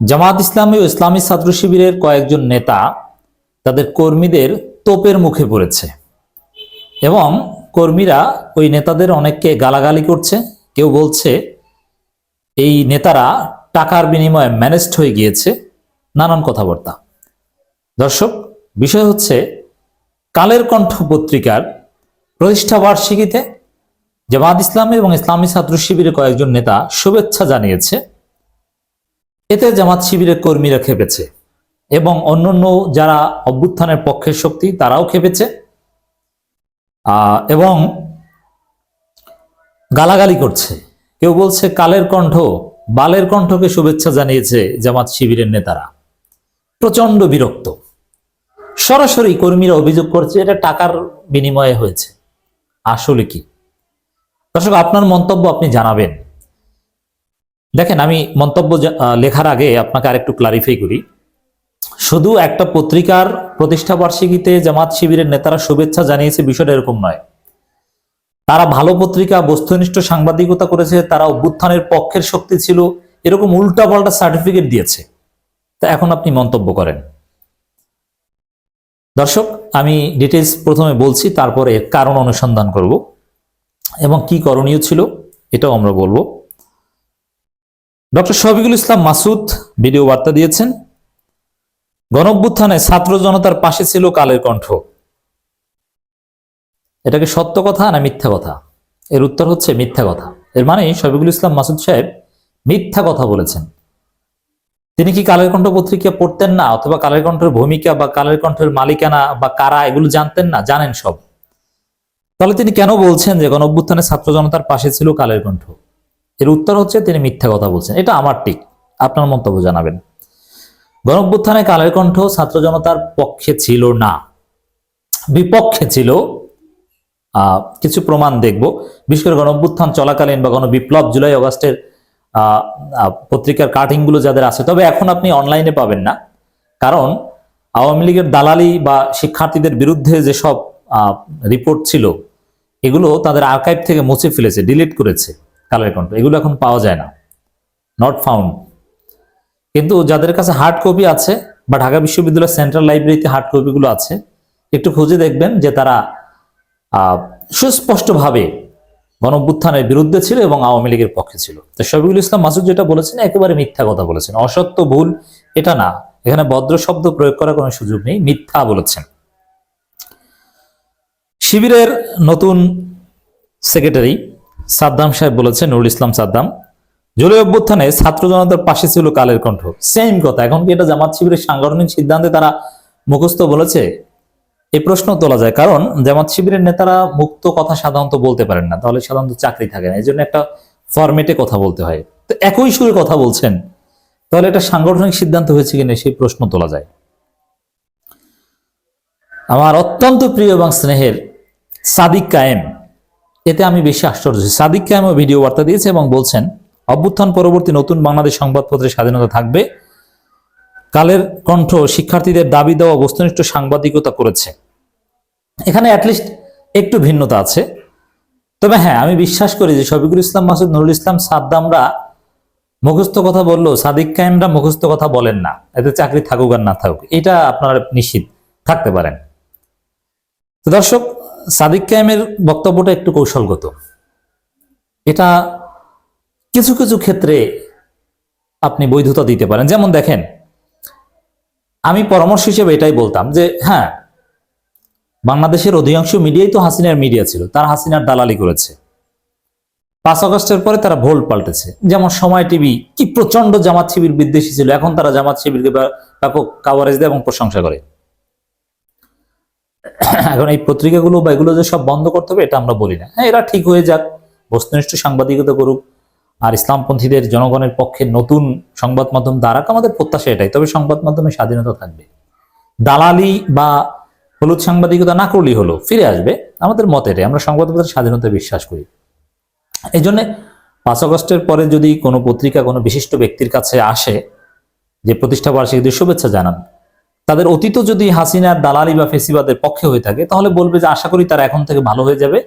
জামাত ইসলামী ও ইসলামী ছাত্র শিবিরের কয়েকজন নেতা তাদের কর্মীদের তোপের মুখে পড়েছে এবং কর্মীরা ওই নেতাদের অনেককে গালাগালি করছে। কেউ বলছে এই নেতারা টাকার বিনিময়ে ম্যানেজড হয়ে গিয়েছে, নানান কথাবার্তা। দর্শক, বিষয় হচ্ছে কালের কণ্ঠ পত্রিকার প্রতিষ্ঠা বার্ষিকীতে জামাত ইসলামী এবং ইসলামী ছাত্র শিবিরের কয়েকজন নেতা শুভেচ্ছা জানিয়েছে। এতে জামাত শিবিরের কর্মীরা খেপেছে এবং অন্যান্য যারা অভ্যুত্থানের পক্ষের শক্তি তারাও খেপেছে এবং গালাগালি করছে। কেউ বলছে কালের কণ্ঠ বালের কণ্ঠকে শুভেচ্ছা জানিয়েছে জামাত শিবিরের নেতারা। প্রচন্ড বিরক্ত। সরাসরি কর্মীরা অভিযোগ করছে এটা টাকার বিনিময়ে হয়েছে। আসলে কি দর্শক, আপনার মন্তব্য আপনি জানাবেন। দেখেন, আমি মন্তব্য লেখার আগে আপনাকে আরেকটু ক্লারিফাই করি। শুধু একটা পত্রিকার প্রতিষ্ঠা বার্ষিকীতে জামাত শিবিরের নেতারা শুভেচ্ছা জানিয়েছে বিষয়টা এরকম নয়। তারা ভালো পত্রিকা, বস্তুনিষ্ঠ সাংবাদিকতা করেছে, তারা অভ্যুত্থানের পক্ষের শক্তি ছিল, এরকম উল্টাপাল্টা সার্টিফিকেট দিয়েছে। তা এখন আপনি মন্তব্য করেন। দর্শক, আমি ডিটেইলস প্রথমে বলছি, তারপরে এর কারণ অনুসন্ধান করব এবং কি করণীয় ছিল এটাও আমরা বলবো। ডক্টর শফিকুল ইসলাম মাসুদ ভিডিও বার্তা দিয়েছেন, গণঅভ্যুত্থানে ছাত্র জনতার পাশে ছিল কালের কণ্ঠ। এটা কি সত্য কথা না মিথ্যা কথা? এর উত্তর হচ্ছে মিথ্যা কথা। এর মানে শফিকুল ইসলাম মাসুদ সাহেব মিথ্যা কথা বলেছেন। তিনি কি কালের কণ্ঠ পত্রিকা পড়তেন না, অথবা কালের কণ্ঠের ভূমিকা বা কালের কণ্ঠের মালিকানা বা কারা এগুলো জানতেন না? জানেন সব। তাহলে তিনি কেন বলছেন যে গণঅভ্যুত্থানে ছাত্র জনতার পাশে ছিল কালের কণ্ঠ? এর উত্তর হচ্ছে তিনি মিথ্যা কথা বলছেন। এটা আমার ঠিক, আপনার মন্তব্য জানাবেন। গণঅভ্যুত্থানে কালের কণ্ঠ ছাত্র জনতার পক্ষে ছিল না, বিপক্ষে ছিল। কিছু প্রমাণ দেখব, বিশেষ করে গণঅভ্যুত্থান চলাকালীন বা গণবিপ্লব জুলাই অগাস্টের পত্রিকার কাটিং গুলো যাদের আছে। তবে এখন আপনি অনলাইনে পাবেন না, কারণ আওয়ামী লীগের দালালি বা শিক্ষার্থীদের বিরুদ্ধে যেসব রিপোর্ট ছিল এগুলো তাদের আর্কাইভ থেকে মুছে ফেলেছে, ডিলিট করেছে কালের কণ্ঠ। এগুলো এখন পাওয়া যায় না, নট ফাউন্ড। কিন্তু যাদের কাছে হার্ড কপি আছে বা ঢাকা বিশ্ববিদ্যালয়ের সেন্ট্রাল লাইব্রেরিতে হার্ড কপিগুলো আছে, একটু খুঁজে দেখবেন যে তারা সুস্পষ্টভাবে গণঅভ্যুত্থানের বিরুদ্ধে ছিল এবং আওয়ামী লীগের পক্ষে ছিল। তো শফিকুল ইসলাম মাসুদ যেটা বলেছেন একেবারে মিথ্যা কথা বলেছেন। অসত্য, ভুল এটা না, এখানে ভদ্র শব্দ প্রয়োগ করার কোনো সুযোগ নেই, মিথ্যা বলেছেন। শিবিরের নতুন সেক্রেটারি সাদ্দাম সাহেব বলেছেন, নুরুল ইসলাম সাদ্দাম, জুলাই অভ্যুত্থানে ছাত্র জনতার পাশে ছিল কালের কণ্ঠ। সেম কথা। এখন কি এটা জামাত শিবিরের সাংগঠনিক সিদ্ধান্তে তারা মুখস্থ বলেছে? এই প্রশ্ন তোলা যায়, কারণ জামাত শিবিরের নেতারা মুক্ত কথা সাধারণত বলতে পারেন না, তাহলে সাধারণত চাকরি থাকে না। এই জন্য একটা ফরম্যাটে কথা বলতে হয়। তো একই সুরে কথা বলছেন, তাহলে এটা সাংগঠনিক সিদ্ধান্ত হয়েছে কিনা সেই প্রশ্ন তোলা যায়। আমার অত্যন্ত প্রিয় এবং স্নেহের সাদিক কায়েম, এতে আমি বেশি আশ্চর্য। সাদিক কায়েমও ভিডিও বার্তা দিয়েছে এবং বলছেন অভ্যুত্থান পরবর্তী নতুন বাংলাদেশ সংবাদপত্রের স্বাধীনতা থাকবে। কালের কণ্ঠ শিক্ষার্থীদের দাবি দেওয়া বস্তুনিষ্ঠ সাংবাদিকতা করেছে। এখানে অ্যাটলিস্ট একটু ভিন্নতা আছে। তবে হ্যাঁ, আমি বিশ্বাস করি যে শফিকুল ইসলাম মাসুদ, নুরুল ইসলাম সাদ্দামরা মুখস্থ কথা বললেও সাদিক কায়েমরা মুখস্থ কথা বলেন না। এতে চাকরি থাকুক আর না থাকুক, এটা আপনারা নিশ্চিত থাকতে পারেন। তো দর্শক, সাদিক কায়েমের বক্তব্যটা একটু কৌশলগত। এটা কিছু কিছু ক্ষেত্রে আপনি বৈধতা দিতে পারেন। যেমন দেখেন, আমি পরামর্শ হিসেবে এটাই বলতাম যে হ্যাঁ, বাংলাদেশের অধিকাংশ মিডিয়াই তো হাসিনার মিডিয়া ছিল, তারা হাসিনার দালালি করেছে। 5 আগস্টের পরে তারা ভোল্ট পাল্টেছে। যেমন সময় টিভি কি প্রচন্ড জামাত শিবির বিদ্বেষী ছিল, এখন তারা জামাত শিবিরকে ব্যাপক কাভারেজ দেয় এবং প্রশংসা করে। এখন এই পত্রিকাগুলো বা এগুলো যে সব বন্ধ করতে হবে এটা আমরা বলি না। হ্যাঁ, এরা ঠিক হয়ে যাক, বস্তুনিষ্ঠ সাংবাদিকতা করুক, আর ইসলামপন্থীদের জনগণের পক্ষে নতুন সংবাদ মাধ্যম দাঁড়াক, আমাদের প্রত্যাশা এটাই। তবে সংবাদ মাধ্যমে স্বাধীনতা থাকবে, দালালি বা হলুদ সাংবাদিকতা না করলেই হলো, ফিরে আসবে। আমাদের মত এটাই, আমরা সংবাদপত্রের স্বাধীনতায় বিশ্বাস করি। এই জন্য 5 আগস্টের পরে যদি কোনো পত্রিকা কোনো বিশিষ্ট ব্যক্তির কাছে আসে যে প্রতিষ্ঠা বার্ষিকীতে শুভেচ্ছা জানান, তাদের অতীত যদি হাসিনার দালালি বা ফেসিবাদের পক্ষে হয়ে থাকে, তাহলে বলবে যে আশা করি তারা এখন থেকে ভালো হয়ে যাবে,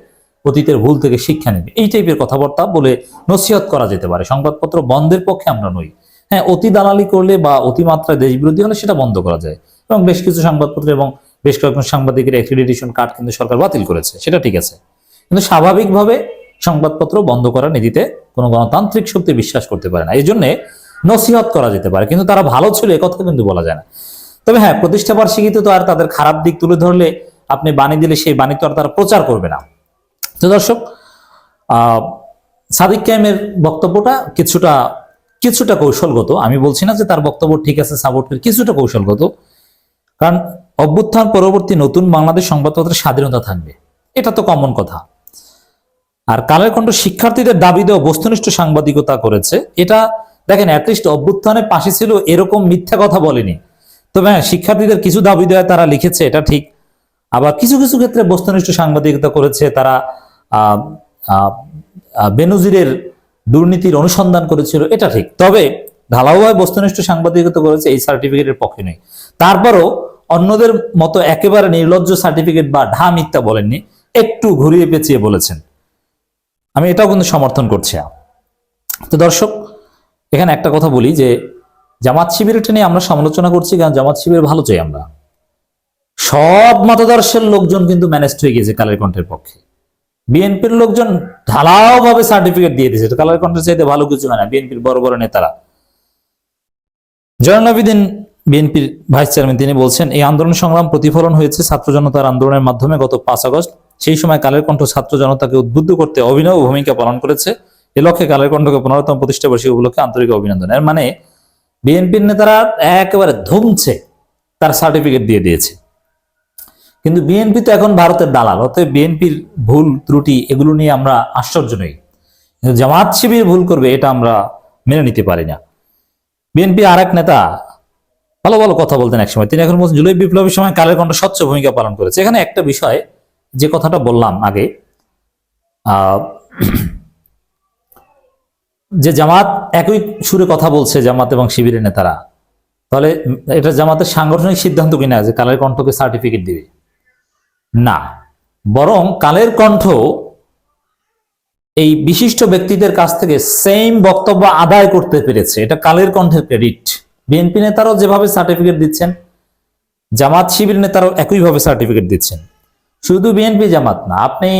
অতীতের ভুল থেকে শিক্ষা নেবে। এই টাইপের কথাবার্তা বলে নসিহত করা যেতে পারে। সংবাদপত্র বন্ধের পক্ষে আমরা নই, হ্যাঁ, অতি দালালি করলে বা অতিমাত্রায় দেশ বিরোধী হলে সেটা বন্ধ করা যায়, এবং বেশ কিছু সংবাদপত্র এবং বেশ কয়েকজন সাংবাদিকের অ্যাক্রিডিটেশন কার্ড কিন্তু সরকার বাতিল করেছে, সেটা ঠিক আছে। কিন্তু স্বাভাবিকভাবে সংবাদপত্র বন্ধ করার নীতিতে কোনো গণতান্ত্রিক শক্তি বিশ্বাস করতে পারে না। এই জন্য নসিহত করা যেতে পারে, কিন্তু তারা ভালো ছিল এ কথা কিন্তু বলা যায় না। তবে হ্যাঁ, প্রতিষ্ঠা বার্ষিকীতে তো আর তাদের খারাপ দিক তুলে ধরলে আপনি বাণী দিলে সেই বাণী তো আর তারা প্রচার করবে না। তো দর্শক, সাদিক কায়েমের বক্তব্যটা কিছুটা কৌশলগত। আমি বলছি না যে তার বক্তব্য ঠিক আছে, সাপোর্টের কিছুটা কৌশলগত, কারণ অভ্যুত্থান পরবর্তী নতুন বাংলাদেশ সংবাদপত্রের স্বাধীনতা থাকবে, এটা তো কমন কথা। আর কালের কণ্ঠ শিক্ষার্থীদের দাবি দেওয়া বস্তুনিষ্ঠ সাংবাদিকতা করেছে, এটা দেখেন অ্যাটলিস্ট অভ্যুত্থানের পাশে ছিল এরকম মিথ্যা কথা বলেনি। তবে হ্যাঁ, শিক্ষার্থীদের কিছু দাবি দেওয়া তারা লিখেছে, এটা ঠিক। আবার কিছু কিছু ক্ষেত্রে বস্তুনিষ্ঠ সাংবাদিকতা করেছে তারা। বেনজিরের দুর্নীতির অনুসন্ধান করেছিল, এটা ঠিক। তবে ঢালাওভাবে বস্তুনিষ্ঠ সাংবাদিকতা করেছে এই সার্টিফিকেটের পক্ষে নেই। তারপরও অন্যদের মতো একেবারে নির্লজ্জ সার্টিফিকেট বা ঢা মিথ্যা বলেননি, একটু ঘুরিয়ে পেঁচিয়ে বলেছেন। আমি এটাও কিন্তু সমর্থন করছি। তো দর্শক, এখানে একটা কথা বলি যে জামাত শিবিরটা নিয়ে আমরা সমালোচনা করছি কারণ জামাত শিবির ভালো চাই আমরা। সব মতাদর্শের লোকজন কিন্তু ম্যানেজ হয়ে গেছে কালের কণ্ঠের পক্ষে। বিএনপির লোকজন ঢালাও ভাবে সার্টিফিকেট দিয়ে দিয়েছে, কালের কণ্ঠের চাইতে ভালো কিছু হয় না। বিএনপির বড় বড় নেতারা, জয়নুল আবেদিন বিএনপির ভাইস চেয়ারম্যান, তিনি বলছেন এই আন্দোলন সংগ্রাম প্রতিফলন হয়েছে ছাত্র জনতার আন্দোলনের মাধ্যমে গত 5 আগস্ট। সেই সময় কালের কণ্ঠ ছাত্র জনতাকে উদ্বুদ্ধ করতে অভিনব ভূমিকা পালন করেছে। এ লক্ষ্যে কালের কণ্ঠকে 15তম প্রতিষ্ঠা বার্ষিকী উপলক্ষে আন্তরিক অভিনন্দন। এর মানে বিএনপির নেতারা একেবারে ধুমছে, তার সার্টিফিকেট দিয়ে দিয়েছে। কিন্তু বিএনপি তো এখন ভারতের দালাল, অতএব বিএনপির ভুল ত্রুটি এগুলো নিয়ে আমরা আশ্চর্য নই। কিন্তু জামাত শিবির ভুল করবে এটা আমরা মেনে নিতে পারি না। বিএনপি আর এক নেতা ভালো ভালো কথা বলতেন একসময়, তিনি এখন বলছেন জুলাই বিপ্লবের সময় কালের কণ্ঠ স্বচ্ছ ভূমিকা পালন করেছে। এখানে একটা বিষয়, যে কথাটা বললাম আগে, যে জামাত একই সুরে কথা বলছে, জামাত এবং শিবিরের নেতারা, তাহলে এটা জামাতের সাংগঠনিক সিদ্ধান্ত কিনা যে কালের কণ্ঠকে সার্টিফিকেট দিবে না, বরং কালের কণ্ঠ এই বিশিষ্ট ব্যক্তিদের কাছ থেকে সেম বক্তব্য আদায় করতে পেরেছে, এটা কালের কণ্ঠের ক্রেডিট। বিএনপি নেতারাও যেভাবে সার্টিফিকেট দিচ্ছেন, জামাত শিবির নেতারাও একইভাবে সার্টিফিকেট দিচ্ছেন। শুধু বিএনপি জামাত না, আপনি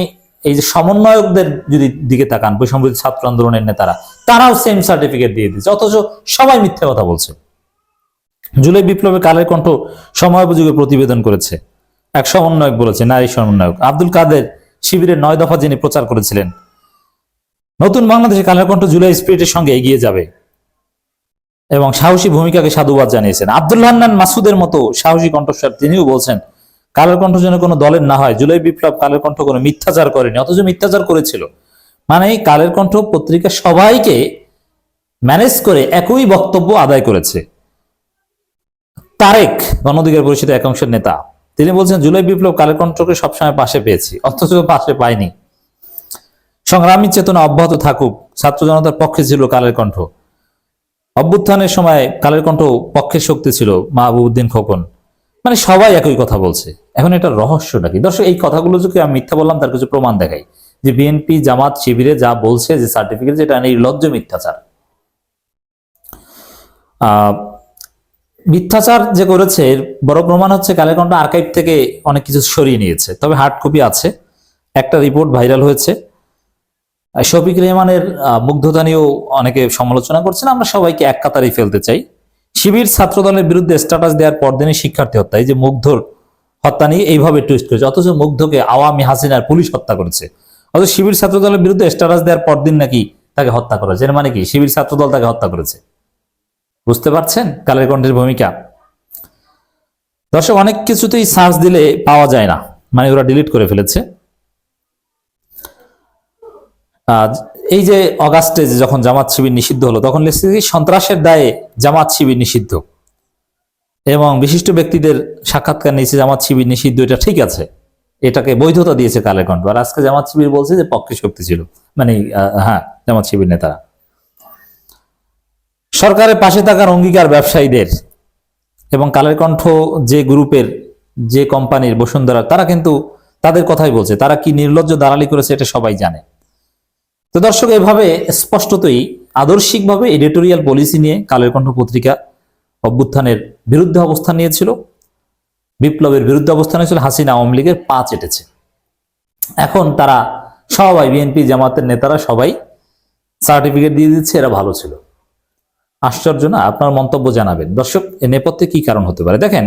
এই যে সমন্বয়কদের যদি দিকে তাকান, বৈষম্যবিরোধী ছাত্র আন্দোলনের নেতারা, তারাও সেম সার্টিফিকেট দিয়ে দিচ্ছে, অথচ সবাই মিথ্যা কথা বলছে। জুলাই বিপ্লবে কালের কণ্ঠ সময়োপযোগী প্রতিবেদন করেছে, এক সমন্বয়ক বলেছে, নারী সমন্বয়ক আব্দুল কাদের শিবিরের 9 দফা যিনি প্রচার করেছিলেন। নতুন বাংলাদেশে কালের কণ্ঠ জুলাই স্পিরিটের সঙ্গে এগিয়ে যাবে এবং সাহসী ভূমিকাকে সাধুবাদ জানিয়েছেন। আব্দুল্লাহ হান্নান মাসুদের মতো সাহসী কণ্ঠস্বর, তিনিও বলছেন কালের কণ্ঠ যেন কোনো দলের না হয়। জুলাই বিপ্লব কালের কণ্ঠ কোনো মিথ্যাচার করেনি, অথচ মিথ্যাচার করেছিল। মানে কালের কণ্ঠ পত্রিকা সবাইকে ম্যানেজ করে একই বক্তব্য আদায় করেছে। তারেক, গণ অধিকার পরিষদের একাংশের নেতা, তিনি বলছেন জুলাই বিপ্লব কালের কণ্ঠকে সবসময় পাশে পেয়েছি, অথচ পাশে পাইনি। সংগ্রামী চেতনা অব্যাহত থাকুক, ছাত্র জনতার পক্ষে ছিল কালের কণ্ঠ। অভ্যুত্থানের সময় কালের কণ্ঠ পক্ষের শক্তি ছিল মাহবুবউদ্দিন খোকন। মানে সবাই একই কথা বলছে। এখন এটা রহস্যটা কি দর্শক? এই কথাগুলো যদি আমি মিথ্যা বললাম তার কিছু প্রমাণ দেখাই, যে বিএনপি জামাত শিবিরে যা বলছে যে সার্টিফিকেট, যেটা নির্লজ্জ মিথ্যাচার। মিথ্যাচার যে করেছে এর বড় প্রমাণ হচ্ছে কালের কণ্ঠ আর্কাইভ থেকে অনেক কিছু সরিয়ে নিয়েছে, তবে হার্ড কপি আছে। একটা রিপোর্ট ভাইরাল হয়েছে, শফিক রেহমানের মুগ্ধতা নিয়েও অনেকে সমালোচনা করছেন। আমরা সবাইকে এক কাতারেই ফেলতে চাই। শিবির ছাত্রদলের বিরুদ্ধে স্ট্যাটাস দেওয়ার পরদিনই শিক্ষার্থী হত্যা, এই যে মুগ্ধর হত্যা নিয়ে এইভাবে টুইস্ট করেছে, অথচ মুগ্ধকে আওয়ামী হাসিনার পুলিশ হত্যা করেছে। অথচ শিবির ছাত্রদলের বিরুদ্ধে স্ট্যাটাস দেওয়ার পরদিন নাকি তাকে হত্যা করেছে। এর মানে কি শিবির ছাত্রদল তাকে হত্যা করেছে? বুঝতে পারছেন কালের কণ্ঠের ভূমিকা? দর্শক, অনেক কিছুতেই সার্চ দিলে পাওয়া যায় না, মানে ওরা ডিলিট করে ফেলেছে। এই যে অগাস্টে যখন জামাত শিবির নিষিদ্ধ হলো, তখন লিখছে সন্ত্রাসের দায়ে জামাত শিবির নিষিদ্ধ, এবং বিশিষ্ট ব্যক্তিদের সাক্ষাৎকার নিয়েছে জামাত শিবির নিষিদ্ধ, এটা ঠিক আছে, এটাকে বৈধতা দিয়েছে কালের কণ্ঠ। আর আজকে জামাত শিবির বলছে যে পক্ষে শক্তি ছিল, মানে হ্যাঁ, জামাত শিবির নেতারা। সরকারের পাশে থাকার অঙ্গীকার ব্যবসায়ীদের এবং কালের কণ্ঠ যে গ্রুপের, যে কোম্পানির, বসুন্ধরা, তারা কিন্তু তাদের কথাই বলছে। তারা কি নির্লজ্জ দালালি করেছে এটা সবাই জানে। তো দর্শক, এভাবে স্পষ্টতই আদর্শিকভাবে এডিটোরিয়াল পলিসি নিয়ে কালের কণ্ঠ পত্রিকা অভ্যুত্থানের বিরুদ্ধে অবস্থান নিয়েছিল, বিপ্লবের বিরুদ্ধে অবস্থান নিয়েছিল, হাসিনা আওয়ামী লীগের পা চেটেছে। এখন তারা সবাই, বিএনপি জামাতের নেতারা সবাই সার্টিফিকেট দিয়ে দিচ্ছে এরা ভালো ছিল। আশ্চর্য না? আপনার মন্তব্য জানাবেন। দর্শক, এ নেপথ্যে কি কারণ হতে পারে? দেখেন,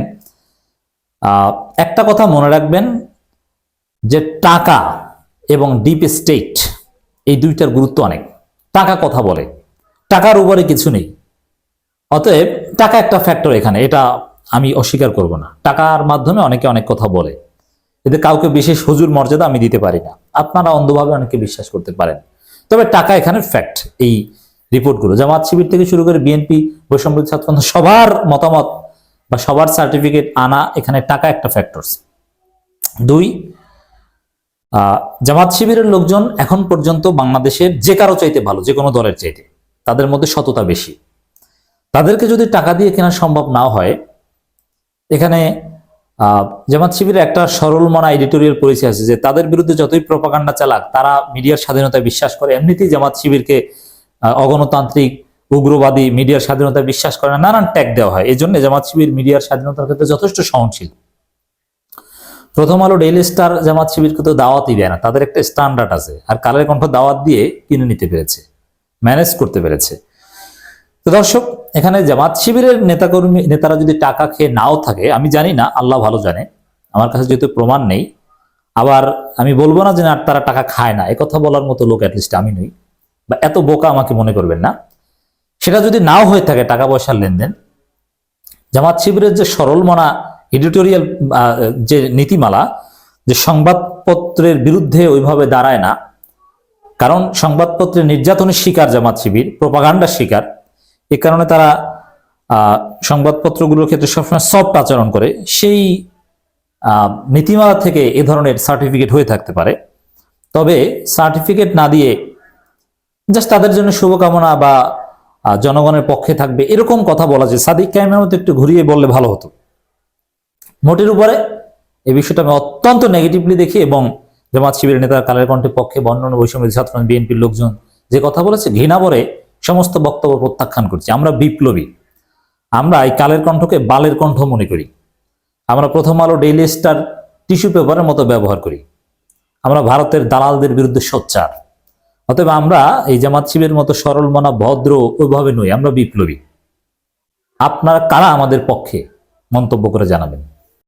একটা কথা মনে রাখবেন যে টাকা এবং ডিপ স্টেট এই দুইটার গুরুত্ব অনেক। টাকা কথা বলে, টাকার উপরে কিছু নেই। অতএব টাকা একটা ফ্যাক্টর এখানে, এটা আমি অস্বীকার করব না। টাকার মাধ্যমে অনেকে অনেক কথা বলে, এতে কাউকে বিশেষ হুজুর মর্যাদা আমি দিতে পারি না। আপনারা অন্ধভাবে অনেকে বিশ্বাস করতে পারেন, তবে টাকা এখানে ফ্যাক্ট। এই রিপোর্টগুলো জামাত শিবির থেকে শুরু করে বিএনপি, বৈষম্য ছাত্র সবার মতামত বা সবার সার্টিফিকেট আনা, এখানে টাকা একটা ফ্যাক্টরস। দুই, জামাত শিবিরের লোকজন এখন পর্যন্ত বাংলাদেশের যে কারো চাইতে ভালো, যে কোনো দলের চাইতে। তাদের মধ্যে সততা বেশি। তাদেরকে যদি টাকা দিয়ে কেনা সম্ভব না হয়, এখানে জামাত শিবিরের একটা সরল মনা এডিটোরিয়াল পলিসি আছে যে তাদের বিরুদ্ধে যতই প্রপাগান্ডা চালাক, তারা মিডিয়ার স্বাধীনতায় বিশ্বাস করে। এমনিতেই জামাত শিবিরকে অগণতান্ত্রিক, উগ্রবাদী, মিডিয়ার স্বাধীনতায় বিশ্বাস করে না, নানান ট্যাগ দেওয়া হয়। এই জন্য জামাত শিবির মিডিয়ার স্বাধীনতার ক্ষেত্রে যথেষ্ট সহনশীল। প্রথম আলো, ডেইলি স্টার জামাত শিবিরকে তো দাওয়াতই দেয় না, তাদের একটা স্ট্যান্ডার্ড আছে। আর কালের কণ্ঠ দাওয়াত দিয়ে কিনে নিতে পেরেছে, ম্যানেজ করতে পেরেছে। তো দর্শক, এখানে জামাত শিবিরের নেতারা যদি টাকা খেয়ে নাও থাকে, আমি জানি না, আল্লাহ ভালো জানে, আমার কাছে যেহেতু প্রমাণ নেই। আবার আমি বলবো না যে তারা টাকা খায় না, একথা বলার মতো লোক অ্যাটলিস্ট আমি নই, বা এত বোকা আমাকে মনে করবেন না। সেটা যদি নাও হয়ে থাকে টাকা পয়সার লেনদেন, জামাত শিবিরের যে সরল মনা এডিটোরিয়াল যে নীতিমালা, যে সংবাদপত্রের বিরুদ্ধে ওইভাবে দাঁড়ায় না, কারণ সংবাদপত্রের নির্যাতনের শিকার জামাত শিবির, প্রপাগান্ডার শিকার। এ কারণে তারা সংবাদপত্রগুলোর ক্ষেত্রে সবসময় সফট আচরণ করে। সেই নীতিমালা থেকে এ ধরনের সার্টিফিকেট হয়ে থাকতে পারে। তবে সার্টিফিকেট না দিয়ে জাস্ট তাদের জন্য শুভকামনা বা জনগণের পক্ষে থাকবে এরকম কথা বলা যায়, সাদিক কায়েমের মতো একটু ঘুরিয়ে বললে ভালো হতো। মোটের উপরে এই বিষয়টা আমি অত্যন্ত নেগেটিভলি দেখি, এবং জামাত শিবিরের নেতারা কালের কণ্ঠের পক্ষে, বর্ণনা বৈষম্য ছাত্র বিএনপির লোকজন যে কথা বলেছে, ঘৃণা ভরে সমস্ত বক্তব্য প্রত্যাখ্যান করছি। আমরা বিপ্লবী, আমরা এই কালের কণ্ঠকে বালের কণ্ঠ মনে করি। আমরা প্রথম আলো, ডেইলি স্টার টিস্যু পেপারের মতো ব্যবহার করি। আমরা ভারতের দালালদের বিরুদ্ধে সোচ্চার। অতএব আমরা এই জামাত শিবিরের মতো সরল মনা, ভদ্র ওইভাবে নই, আমরা বিপ্লবী। আপনারা কারা আমাদের পক্ষে মন্তব্য করে জানাবেন।